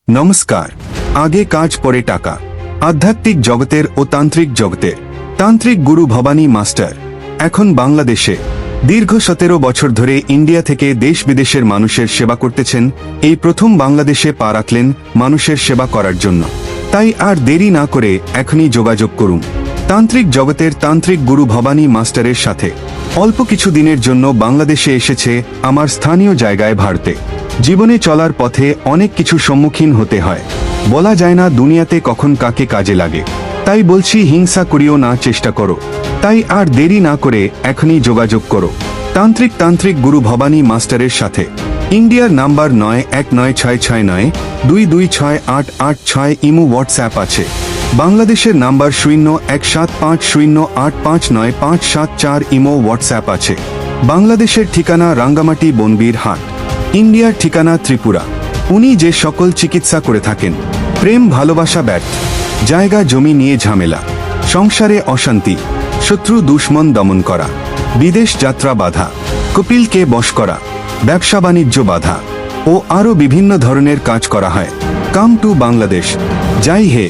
নমস্কার। আগে কাজ পরে টাকা, আধ্যাত্মিক জগতের ও তান্ত্রিক জগতের তান্ত্রিক গুরু ভবানী মাস্টার এখন বাংলাদেশে দীর্ঘ 17 বছর ধরে ইন্ডিয়া থেকে দেশ বিদেশের মানুষের সেবা করতেছেন। এই প্রথম বাংলাদেশে পা রাখলেন মানুষের সেবা করার জন্য। তাই আর দেরি না করে এখনই যোগাযোগ করুন তান্ত্রিক জগতের তান্ত্রিক গুরু ভবানী মাস্টারের সাথে। অল্প কিছু দিনের জন্য বাংলাদেশে এসেছে আমার স্থানীয় জায়গায় ভারতে। জীবনে চলার পথে অনেক কিছু সম্মুখীন হতে হয়, বলা যায় না দুনিয়াতে কখন কাকে কাজে লাগে। তাই বলছি, হিংসা করিও না, চেষ্টা করো। তাই আর দেরি না করে এখনই যোগাযোগ করো তান্ত্রিক গুরু ভবানী মাস্টারের সাথে। ইন্ডিয়ার নাম্বার 919669226886 ইমো হোয়াটসঅ্যাপ আছে। বাংলাদেশের নাম্বার 0175085957 ইমো হোয়াটসঅ্যাপ আছে। বাংলাদেশের ঠিকানা রাঙ্গামাটি বনবীর হাট, ইন্ডিয়ার ঠিকানা ত্রিপুরা। উনি যে সকল চিকিৎসা করে থাকেন, প্রেম ভালোবাসা ব্যর্থ, জায়গা জমি নিয়ে ঝামেলা, সংসারে অশান্তি, শত্রু দুশ্মন দমন করা, বিদেশ যাত্রা বাধা, কপিলকে বশ করা, ব্যবসা বাণিজ্য বাধা ও আরও বিভিন্ন ধরনের কাজ করা হয়। Come to Bangladesh. জয় হে।